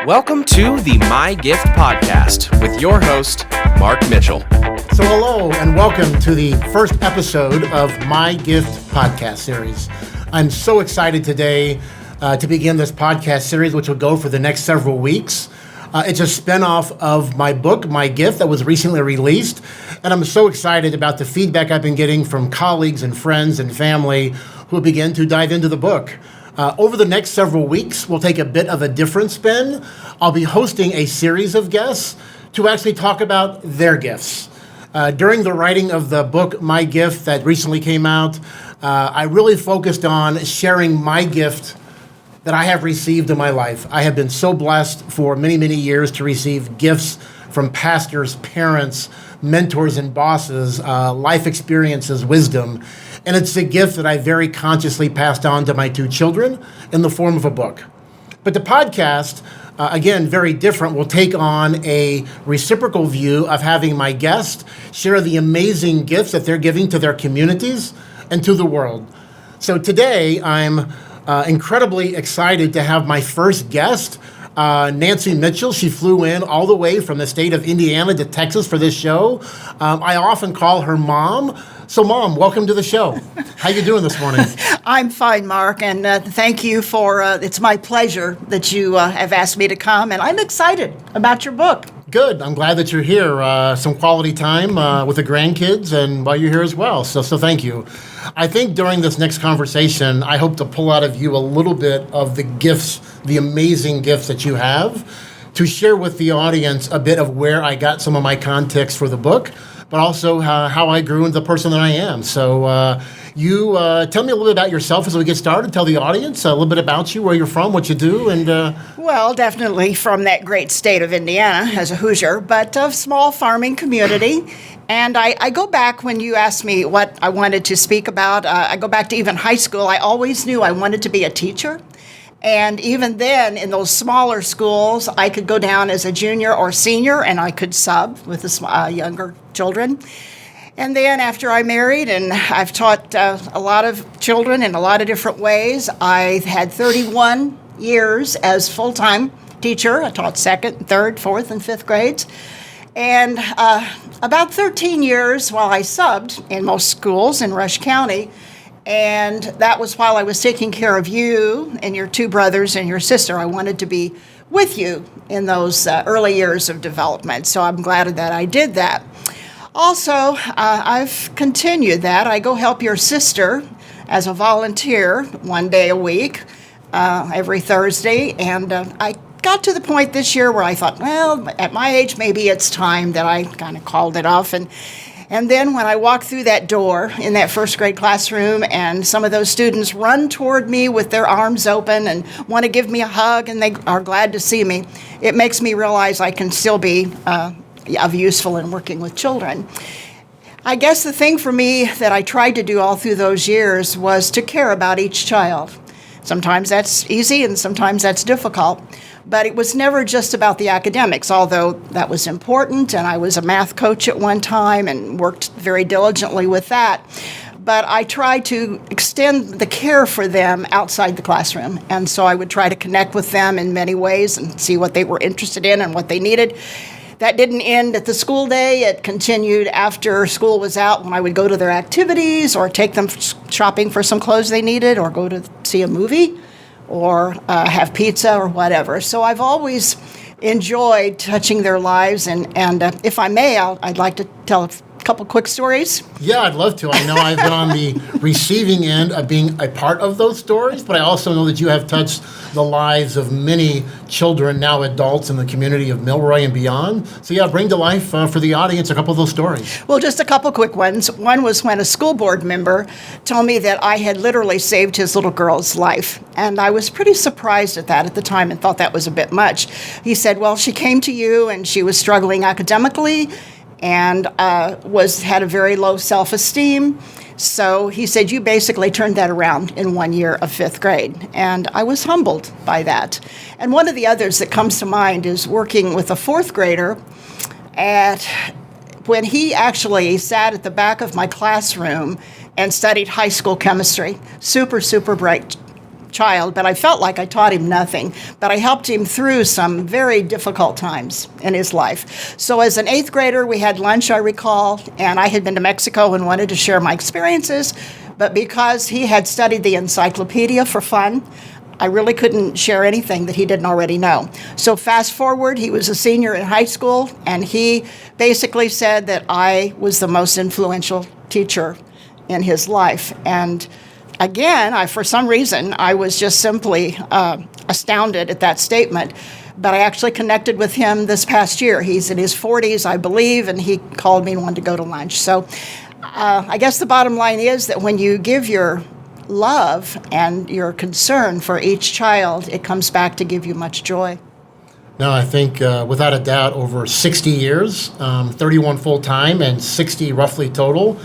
Welcome to the My Gift Podcast with your host, Mark Mitchell. So hello and welcome to the first episode of My Gift Podcast series. I'm so excited today to begin this podcast series, which will go for the next several weeks. It's a spinoff of my book, My Gift, that was recently released. And I'm so excited about the feedback I've been getting from colleagues and friends and family who begin to dive into the book. Over the next several weeks, we'll take a bit of a different spin. I'll be hosting a series of guests to actually talk about their gifts. During the writing of the book, My Gift, that recently came out, I really focused on sharing my gift that I have received in my life. I have been so blessed for many, many years to receive gifts from pastors, parents, mentors, and bosses, life experiences, wisdom. And it's a gift that I very consciously passed on to my two children in the form of a book. But the podcast, again, very different, will take on a reciprocal view of having my guest share the amazing gifts that they're giving to their communities and to the world. So today, I'm incredibly excited to have my first guest, Nancy Mitchell. She flew in all the way from the state of Indiana to Texas for this show. I often call her Mom. So, Mom, welcome to the show. How you doing this morning? I'm fine, Mark, and thank you for, it's my pleasure that you have asked me to come, and I'm excited about your book. Good. I'm glad that you're here. Some quality time with the grandkids and while you're here as well. So thank you. I think during this next conversation, I hope to pull out of you a little bit of the gifts, the amazing gifts that you have, to share with the audience a bit of where I got some of my context for the book, but also how I grew into the person that I am. So you tell me a little bit about yourself as we get started. Tell the audience a little bit about you, where you're from, what you do, and... Well, definitely from that great state of Indiana as a Hoosier, but a small farming community. And I go back when you asked me what I wanted to speak about. I go back to even high school. I always knew I wanted to be a teacher. And even then, in those smaller schools, I could go down as a junior or senior, and I could sub with the younger children. And then after I married, and I've taught a lot of children in a lot of different ways, I've had 31 years as full-time teacher. I taught second, third, fourth, and fifth grades. And about 13 years while I subbed in most schools in Rush County. And that was while I was taking care of you and your two brothers and your sister. I wanted to be with you in those early years of development. So I'm glad that I did that. Also, I've continued that. I go help your sister as a volunteer one day a week, every Thursday. And I got to the point this year where I thought, well, at my age, maybe it's time that I kind of called it off. And then when I walk through that door in that first grade classroom and some of those students run toward me with their arms open and want to give me a hug and they are glad to see me, it makes me realize I can still be of useful in working with children. I guess the thing for me that I tried to do all through those years was to care about each child. Sometimes that's easy and sometimes that's difficult. But it was never just about the academics, although that was important, and I was a math coach at one time and worked very diligently with that. But I tried to extend the care for them outside the classroom, and so I would try to connect with them in many ways and see what they were interested in and what they needed. That didn't end at the school day. It continued after school was out when I would go to their activities or take them shopping for some clothes they needed or go to see a movie or have pizza or whatever. So I've always enjoyed touching their lives, and if I may, I'd like to tell a couple quick stories. Yeah, I'd love to. I know I've been on the receiving end of being a part of those stories, but I also know that you have touched the lives of many children, now adults, in the community of Milroy and beyond. So yeah, bring to life for the audience a couple of those stories. Well, just a couple quick ones. One was when a school board member told me that I had literally saved his little girl's life. And I was pretty surprised at that at the time and thought that was a bit much. He said, well, she came to you and she was struggling academically and had a very low self-esteem. So he said, you basically turned that around in 1 year of fifth grade. And I was humbled by that. And one of the others that comes to mind is working with a fourth grader when he actually sat at the back of my classroom and studied high school chemistry. Super, super bright child, but I felt like I taught him nothing. But I helped him through some very difficult times in his life. So as an 8th grader, we had lunch, I recall, and I had been to Mexico and wanted to share my experiences. But because he had studied the encyclopedia for fun, I really couldn't share anything that he didn't already know. So fast forward, he was a senior in high school, and he basically said that I was the most influential teacher in his life. And again, for some reason, I was just simply astounded at that statement. But I actually connected with him this past year. He's in his 40s, I believe, and he called me and wanted to go to lunch. So I guess the bottom line is that when you give your love and your concern for each child, it comes back to give you much joy. No, I think without a doubt, over 60 years, 31 full-time and 60 roughly total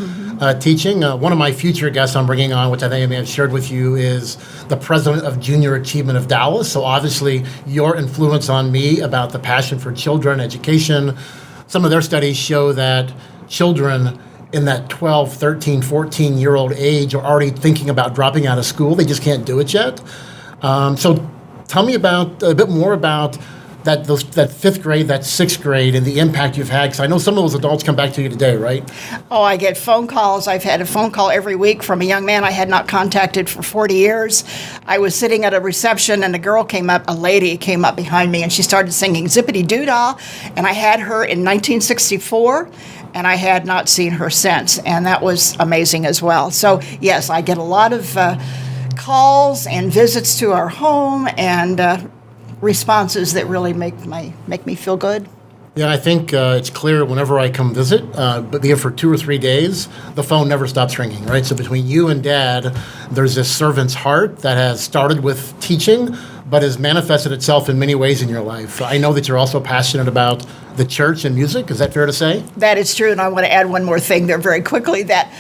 teaching. One of my future guests I'm bringing on, which I think I may have shared with you, is the president of Junior Achievement of Dallas. So obviously your influence on me about the passion for children, education, some of their studies show that children in that 12, 13, 14-year-old age are already thinking about dropping out of school. They just can't do it yet. So tell me about a bit more about that 5th grade, that 6th grade, and the impact you've had. Because I know some of those adults come back to you today, right? Oh, I get phone calls. I've had a phone call every week from a young man I had not contacted for 40 years. I was sitting at a reception, and a lady came up behind me, and she started singing Zippity Doo-Dah, and I had her in 1964. And I had not seen her since, and that was amazing as well. So yes, I get a lot of calls and visits to our home and responses that really make me feel good. Yeah, I think it's clear whenever I come visit, but be here for 2 or 3 days, the phone never stops ringing, right? So between you and Dad, there's this servant's heart that has started with teaching, but has manifested itself in many ways in your life. I know that you're also passionate about the church and music. Is that fair to say? That is true, and I want to add one more thing there very quickly, that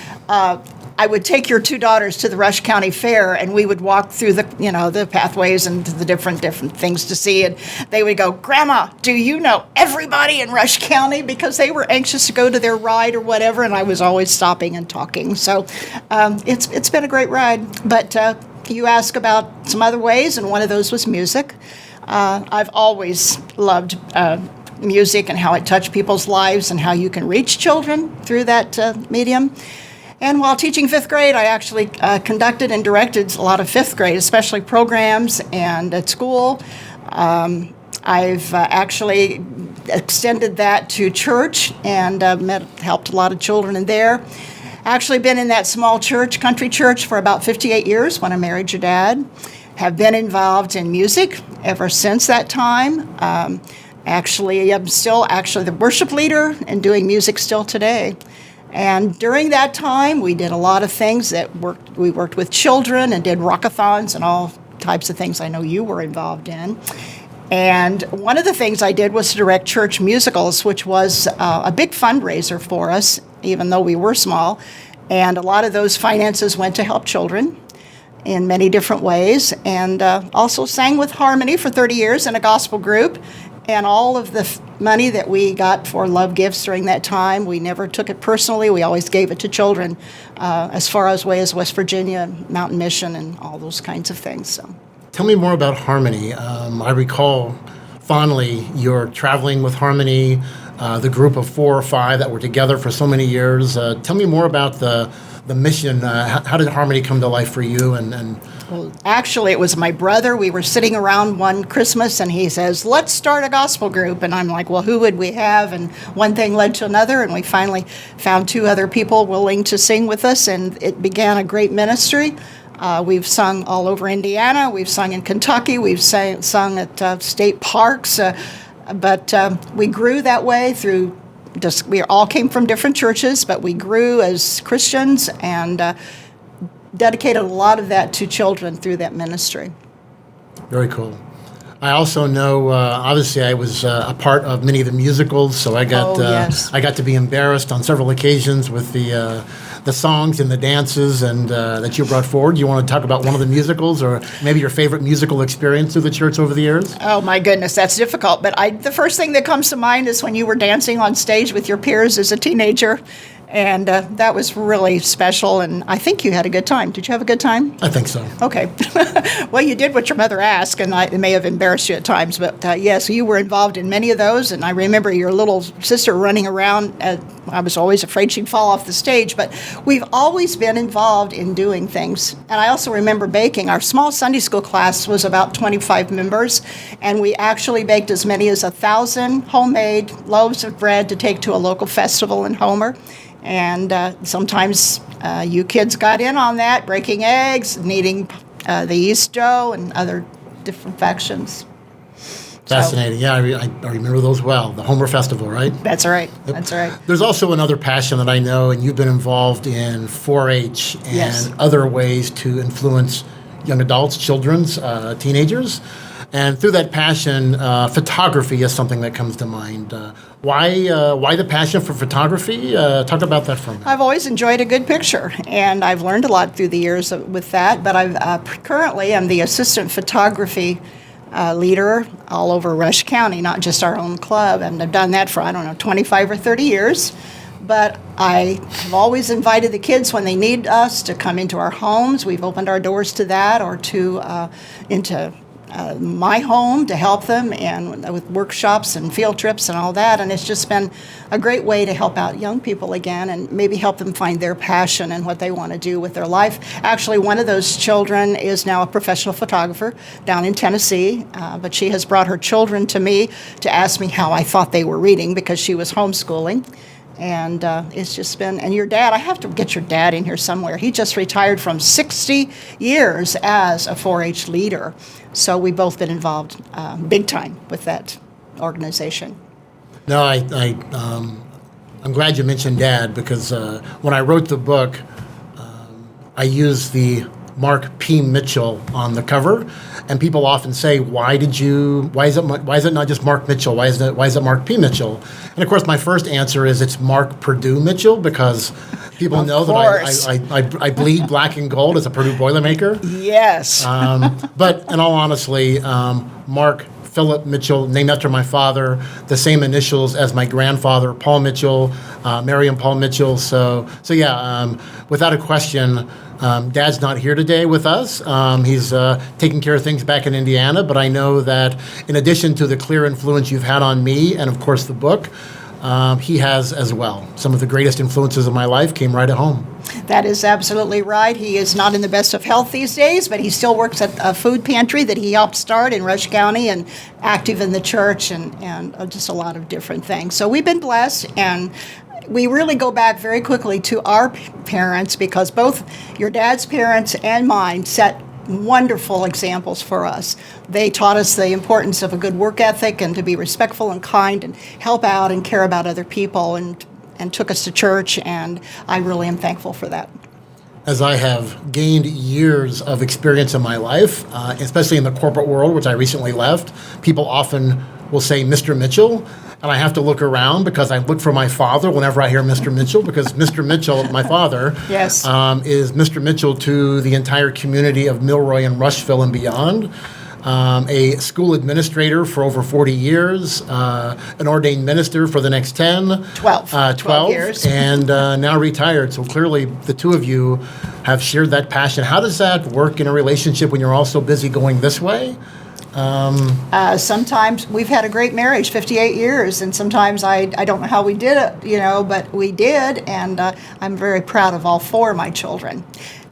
I would take your 2 daughters to the Rush County Fair, and we would walk through the pathways and the different things to see, and they would go, "Grandma, do you know everybody in Rush County?" Because they were anxious to go to their ride or whatever, and I was always stopping and talking. So it's been a great ride. But you ask about some other ways, and one of those was music. I've always loved music and how it touched people's lives and how you can reach children through that medium. And while teaching 5th grade, I actually conducted and directed a lot of 5th grade, especially programs and at school. I've actually extended that to church and helped a lot of children in there. Actually been in that small church, country church, for about 58 years when I married your dad. Have been involved in music ever since that time. Actually, I'm still the worship leader and doing music still today. And during that time, we did a lot of things we worked with children and did rockathons and all types of things I know you were involved in. And one of the things I did was to direct church musicals, which was a big fundraiser for us, even though we were small. And a lot of those finances went to help children in many different ways. And also sang with Harmony for 30 years in a gospel group. And all of the money that we got for love gifts during that time, we never took it personally. We always gave it to children as far away as West Virginia, Mountain Mission, and all those kinds of things. So, tell me more about Harmony. I recall fondly you're traveling with Harmony, the group of 4 or 5 that were together for so many years. Tell me more about the mission. How did Harmony come to life for you? Well, actually, it was my brother. We were sitting around one Christmas, and he says, "Let's start a gospel group." And I'm like, well, who would we have? And one thing led to another, and we finally found 2 other people willing to sing with us, and it began a great ministry. We've sung all over Indiana. We've sung in Kentucky. We've sung at state parks. But we grew that way through we all came from different churches, but we grew as Christians and dedicated a lot of that to children through that ministry. Very cool. I also know, obviously, I was a part of many of the musicals, so I got I got to be embarrassed on several occasions with the songs and the dances and that you brought forward. You want to talk about one of the musicals, or maybe your favorite musical experience through the church over the years? Oh my goodness, that's difficult. But the first thing that comes to mind is when you were dancing on stage with your peers as a teenager. And that was really special, and I think you had a good time. Did you have a good time? I think so. Okay. Well, you did what your mother asked, and it may have embarrassed you at times, but yes, you were involved in many of those, and I remember your little sister running around. I was always afraid she'd fall off the stage, but we've always been involved in doing things. And I also remember baking. Our small Sunday school class was about 25 members, and we actually baked as many as 1,000 homemade loaves of bread to take to a local festival in Homer. And sometimes you kids got in on that, breaking eggs, kneading the yeast dough, and other different factions. Fascinating. Yeah, I remember those well. The Homer Festival, right? That's right. Yep. That's right. There's also another passion that I know, and you've been involved in 4-H and Yes. other ways to influence young adults, children's, teenagers. And through that passion, photography is something that comes to mind. Why the passion for photography? Talk about that for a minute. I've always enjoyed a good picture, and I've learned a lot through the years with that. But currently I'm the assistant photography leader all over Rush County, not just our own club. And I've done that for, 25 or 30 years. But I have always invited the kids when they need us to come into our homes. We've opened our doors to that, or into my home to help them, and with workshops and field trips and all that. And it's just been a great way to help out young people again, and maybe help them find their passion and what they want to do with their life. Actually, one of those children is now a professional photographer down in Tennessee, but she has brought her children to me to ask me how I thought they were reading, because she was homeschooling. And it's just been, and your dad, I have to get your dad in here somewhere. He just retired from 60 years as a 4-H leader. So we've both been involved big time with that organization. No, I'm glad you mentioned Dad, because when I wrote the book, I used the Mark P. Mitchell on the cover, and people often say, why is it not just Mark Mitchell? Why is it Mark P. Mitchell? And of course, my first answer is it's Mark Purdue Mitchell, because people know that I bleed black and gold as a Purdue Boilermaker. Yes. But in all honesty, Mark Philip Mitchell, named after my father, the same initials as my grandfather, Paul Mitchell, Mary and Paul Mitchell. So yeah, without a question, Dad's not here today with us. He's taking care of things back in Indiana, but I know that in addition to the clear influence you've had on me, and of course the book, he has as well. Some of the greatest influences of my life came right at home. That is absolutely right. He is not in the best of health these days, but he still works at a food pantry that he helped start in Rush County, and active in the church, and just a lot of different things. So we've been blessed, and we really go back very quickly to our parents, because both your dad's parents and mine set wonderful examples for us. They taught us the importance of a good work ethic, and to be respectful and kind and help out and care about other people, and took us to church, and I really am thankful for that. As I have gained years of experience in my life, especially in the corporate world, which I recently left, people often will say Mr. Mitchell, and I have to look around, because I look for my father whenever I hear Mr. Mitchell, because Mr. Mitchell, my father, Yes. Is Mr. Mitchell to the entire community of Milroy and Rushville and beyond. A school administrator for over 40 years, an ordained minister for the next 10. 12 years. And now retired. So clearly the two of you have shared that passion. How does that work in a relationship when you're all so busy going this way? Sometimes we've had a great marriage, 58 years, and sometimes I don't know how we did it, but we did, and I'm very proud of all 4 of my children.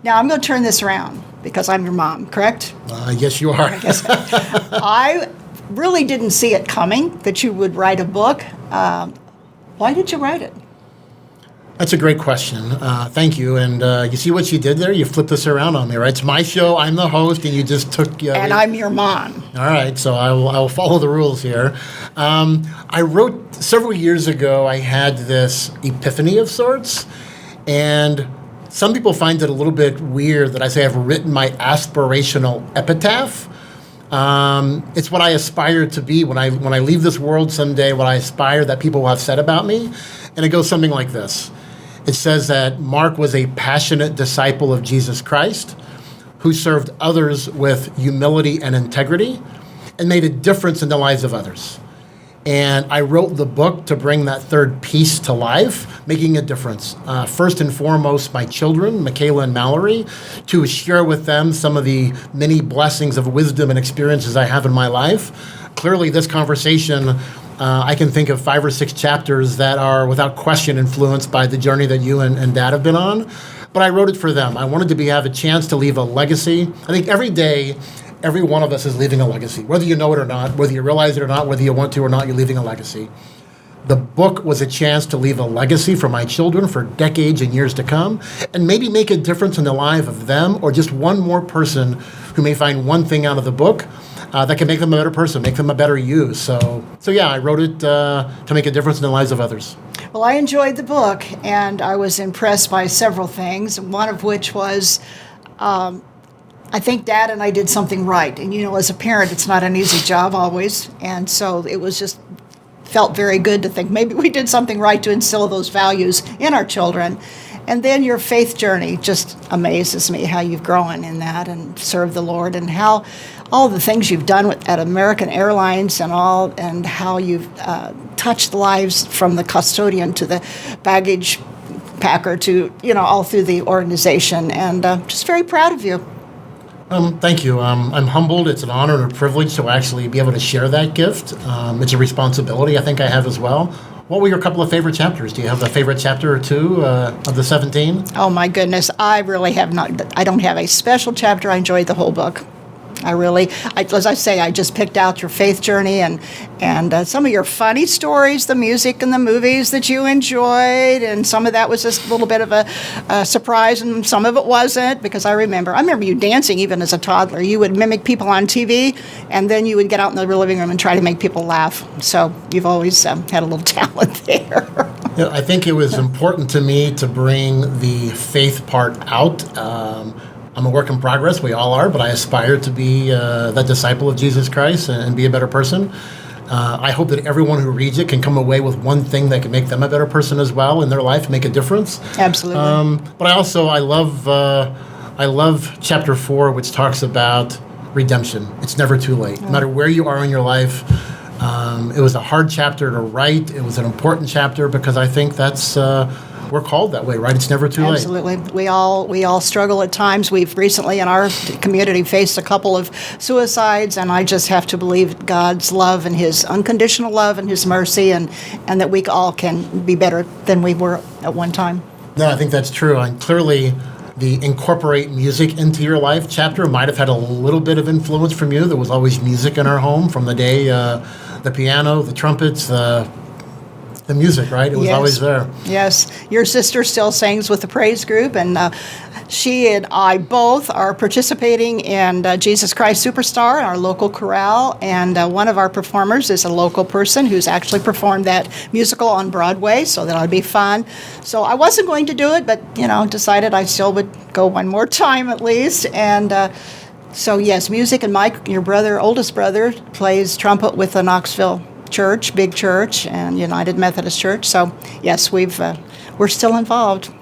Now, I'm going to turn this around, because I'm your mom, correct? Yes, you are. I really didn't see it coming, that you would write a book. Why did you write it? That's a great question. Thank you. And you see what you did there? You flipped this around on me, right? It's my show. I'm the host, and you just took... and I'm your mom. All right. So I will follow the rules here. I wrote... Several years ago, I had this epiphany of sorts. And some people find it a little bit weird that I say I've written my aspirational epitaph. It's what I aspire to be when I leave this world someday, what I aspire that people will have said about me. And it goes something like this. It says that Mark was a passionate disciple of Jesus Christ who served others with humility and integrity and made a difference in the lives of others. And I wrote the book to bring that third piece to life, making a difference. First and foremost, my children, Michaela and Mallory, to share with them some of the many blessings of wisdom and experiences I have in my life. Clearly, this conversation, I can think of 5 or 6 chapters that are without question influenced by the journey that you and Dad have been on. But I wrote it for them. I wanted to have a chance to leave a legacy. I think every day, every one of us is leaving a legacy. Whether you know it or not, whether you realize it or not, whether you want to or not, you're leaving a legacy. The book was a chance to leave a legacy for my children for decades and years to come, and maybe make a difference in the life of them or just one more person who may find one thing out of the book that can make them a better person, make them a better you. So yeah, I wrote it to make a difference in the lives of others. Well, I enjoyed the book, and I was impressed by several things, one of which was I think Dad and I did something right. And, as a parent, it's not an easy job always. And so it was just felt very good to think maybe we did something right to instill those values in our children. And then your faith journey just amazes me, how you've grown in that and served the Lord, and how all the things you've done at American Airlines and how you've touched lives from the custodian to the baggage packer to, all through the organization. And just very proud of you. Thank you. I'm humbled. It's an honor and a privilege to actually be able to share that gift. It's a responsibility I think I have as well. What were your couple of favorite chapters? Do you have a favorite chapter or two of the 17? Oh, my goodness. I really have not. I don't have a special chapter. I enjoyed the whole book. As I say, I just picked out your faith journey and some of your funny stories, the music and the movies that you enjoyed, and some of that was just a little bit of a surprise, and some of it wasn't, because I remember you dancing even as a toddler. You would mimic people on TV, and then you would get out in the living room and try to make people laugh. So you've always had a little talent there. Yeah, I think it was important to me to bring the faith part out. I'm a work in progress. We all are, but I aspire to be the disciple of Jesus Christ and be a better person. I hope that everyone who reads it can come away with one thing that can make them a better person as well in their life, make a difference. Absolutely. But I love chapter 4, which talks about redemption. It's never too late. No matter where you are in your life, it was a hard chapter to write. It was an important chapter because I think that's we're called that way, right? It's never too late. Absolutely. We all struggle at times. We've recently in our community faced a couple of suicides, and I just have to believe God's love and His unconditional love and His mercy, and that we all can be better than we were at one time. No, I think that's true. And clearly, the incorporate music into your life chapter might have had a little bit of influence from you. There was always music in our home from the day, the piano, the trumpets, the music, right? It was always there. Yes. Your sister still sings with the praise group, and she and I both are participating in Jesus Christ Superstar in our local chorale, and one of our performers is a local person who's actually performed that musical on Broadway, so that'll be fun. So I wasn't going to do it, but, decided I still would go one more time at least, and so yes, music, and Mike, your brother, oldest brother, plays trumpet with the Knoxville Church, big church, and United Methodist Church. So yes, we're still involved.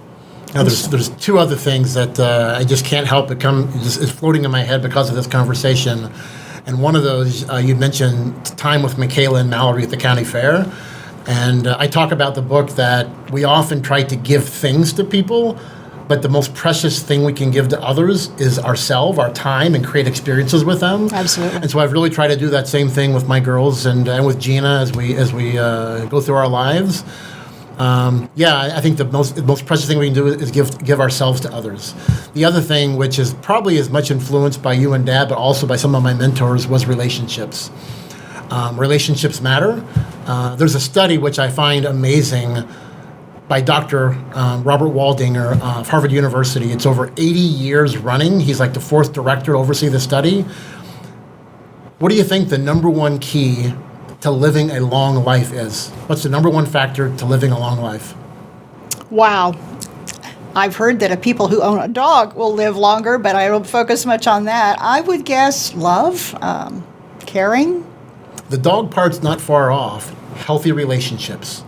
Now, there's two other things that I just can't help but is floating in my head because of this conversation. And one of those, you mentioned time with Michaela and Mallory at the county fair. And I talk about the book that we often try to give things to people, but the most precious thing we can give to others is ourselves, our time, and create experiences with them. Absolutely. And so I've really tried to do that same thing with my girls and with Gina as we go through our lives. I think the most precious thing we can do is give ourselves to others. The other thing, which is probably as much influenced by you and Dad, but also by some of my mentors, was relationships. Relationships matter. There's a study which I find amazing by Dr. Robert Waldinger of Harvard University. It's over 80 years running. He's like the 4th director to oversee the study. What do you think the number one key to living a long life is? What's the number one factor to living a long life? Wow. I've heard that people who own a dog will live longer, but I don't focus much on that. I would guess love, caring. The dog part's not far off. Healthy relationships.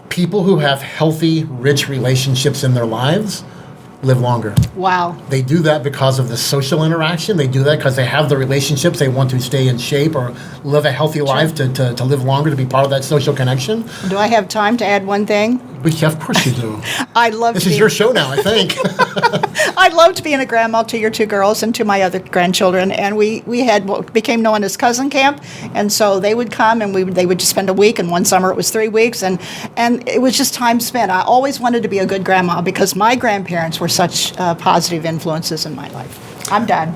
People who have healthy, rich relationships in their lives live longer. Wow. They do that because of the social interaction. They do that because they have the relationships. They want to stay in shape or live a healthy life to live longer, to be part of that social connection. Do I have time to add one thing? Of course you do. I love This is your show now, I think. I loved being a grandma to your two girls and to my other grandchildren, and we had what became known as cousin camp, and so they would come and they would just spend a week, and one summer it was 3 weeks, and it was just time spent. I always wanted to be a good grandma because my grandparents were such positive influences in my life. I'm done.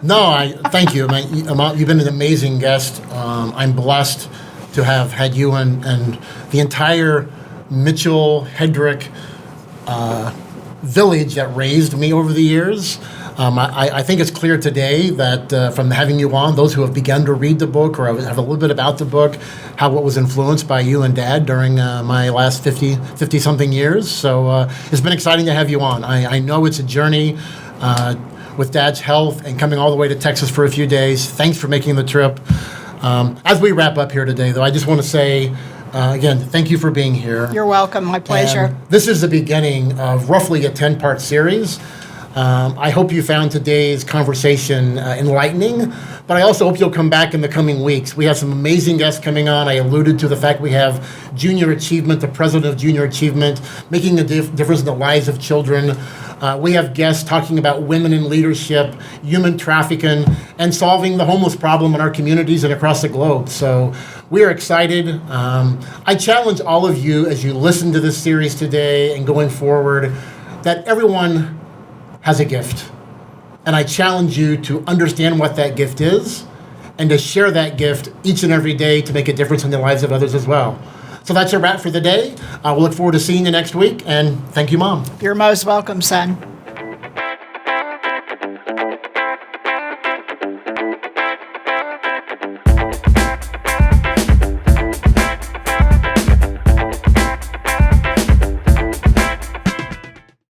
No, thank you. You've been an amazing guest. I'm blessed to have had you and the entire Mitchell Hedrick village that raised me over the years. I think it's clear today that from having you on, those who have begun to read the book or have a little bit about the book, what was influenced by you and Dad during my last 50-something years. So it's been exciting to have you on. I know it's a journey with Dad's health and coming all the way to Texas for a few days. Thanks for making the trip. As we wrap up here today, though, I just want to say, again, thank you for being here. You're welcome. My pleasure. And this is the beginning of roughly a 10-part series. I hope you found today's conversation enlightening, but I also hope you'll come back in the coming weeks. We have some amazing guests coming on. I alluded to the fact we have Junior Achievement, the president of Junior Achievement, making a difference in the lives of children. We have guests talking about women in leadership, human trafficking, and solving the homeless problem in our communities and across the globe. So we are excited. I challenge all of you as you listen to this series today and going forward that everyone has a gift. And I challenge you to understand what that gift is and to share that gift each and every day to make a difference in the lives of others as well. So that's a wrap for the day. We'll look forward to seeing you next week, and thank you, Mom. You're most welcome, son.